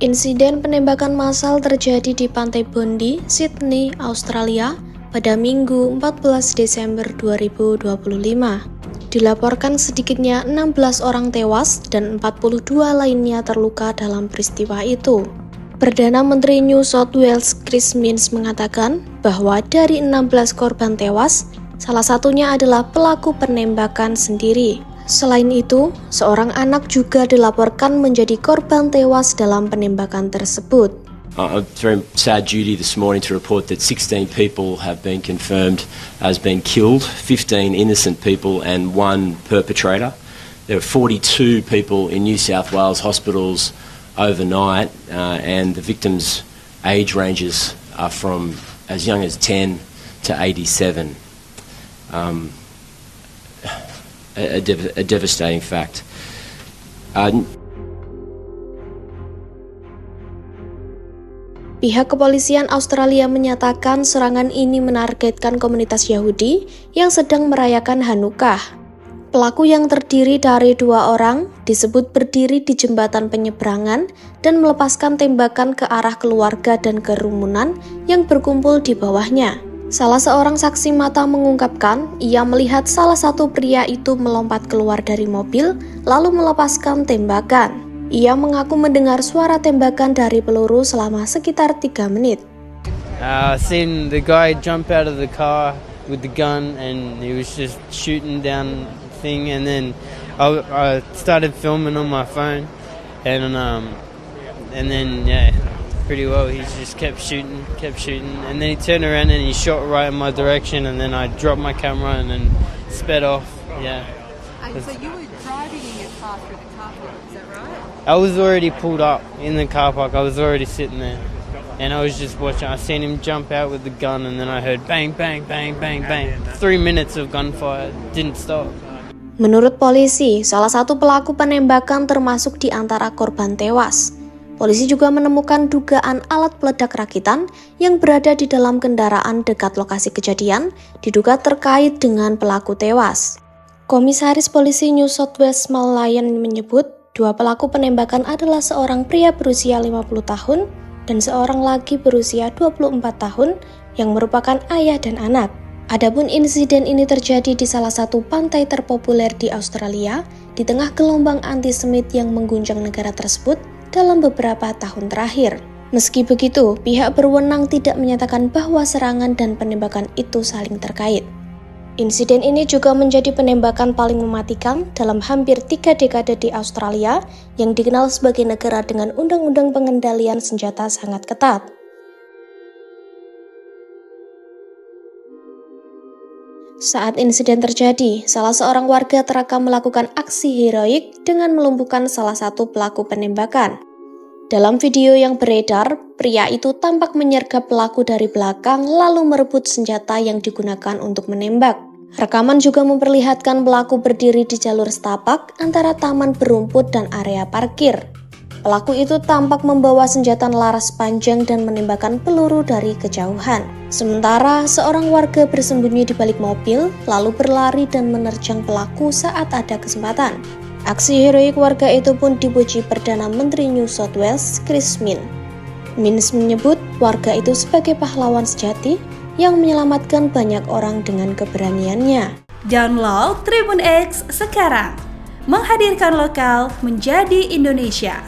Insiden penembakan massal terjadi di Pantai Bondi, Sydney, Australia pada Minggu 14 Desember 2025. Dilaporkan sedikitnya 16 orang tewas dan 42 lainnya terluka dalam peristiwa itu. Perdana Menteri New South Wales Chris Minns mengatakan bahwa dari 16 korban tewas, salah satunya adalah pelaku penembakan sendiri. Selain itu, seorang anak juga dilaporkan menjadi korban tewas dalam penembakan tersebut. It's very sad duty this morning to report that 16 people have been confirmed as being killed, 15 innocent people and one perpetrator. There are 42 people in New South Wales hospitals overnight, and the victims' age ranges are from as young as 10 to 87. A devastating fact. Pihak kepolisian Australia menyatakan serangan ini menargetkan komunitas Yahudi yang sedang merayakan Hanukkah. Pelaku yang terdiri dari 2 orang disebut berdiri di jembatan penyeberangan dan melepaskan tembakan ke arah keluarga dan kerumunan yang berkumpul di bawahnya. Salah seorang saksi mata mengungkapkan ia melihat salah satu pria itu melompat keluar dari mobil lalu melepaskan tembakan. Ia mengaku mendengar suara tembakan dari peluru selama sekitar 3 menit. I seen the guy jump out of the car with the gun and he was just shooting down the thing, and then I started filming on my phone and then yeah, pretty well he just kept shooting, and then he turned around and he shot right in my direction, and then I dropped my camera and then sped off. Yeah. So you were driving in your car through the car park, is that right? I was already pulled up in the car park. I was already sitting there, and I was just watching. I seen him jump out with the gun, and then I heard bang, bang, bang, bang, bang. 3 minutes of gunfire, didn't stop. Menurut polisi, salah satu pelaku penembakan termasuk di antara korban tewas. Polisi juga menemukan dugaan alat peledak rakitan yang berada di dalam kendaraan dekat lokasi kejadian, diduga terkait dengan pelaku tewas. Komisaris Polisi New South Wales Mal Lyon menyebut, 2 pelaku penembakan adalah seorang pria berusia 50 tahun dan seorang lagi berusia 24 tahun yang merupakan ayah dan anak. Adapun insiden ini terjadi di salah satu pantai terpopuler di Australia di tengah gelombang antisemit yang mengguncang negara tersebut dalam beberapa tahun terakhir. Meski begitu, pihak berwenang tidak menyatakan bahwa serangan dan penembakan itu saling terkait. Insiden ini juga menjadi penembakan paling mematikan dalam hampir 3 dekade di Australia yang dikenal sebagai negara dengan undang-undang pengendalian senjata sangat ketat. Saat insiden terjadi, salah seorang warga terekam melakukan aksi heroik dengan melumpuhkan salah satu pelaku penembakan. Dalam video yang beredar, pria itu tampak menyergap pelaku dari belakang lalu merebut senjata yang digunakan untuk menembak. Rekaman juga memperlihatkan pelaku berdiri di jalur setapak antara taman berumput dan area parkir. Pelaku itu tampak membawa senjata laras panjang dan menembakkan peluru dari kejauhan. Sementara, seorang warga bersembunyi di balik mobil, lalu berlari dan menerjang pelaku saat ada kesempatan. Aksi heroik warga itu pun dipuji Perdana Menteri New South Wales Chris Minns. Minns menyebut warga itu sebagai pahlawan sejati yang menyelamatkan banyak orang dengan keberaniannya. Download Tribun X sekarang, menghadirkan lokal menjadi Indonesia.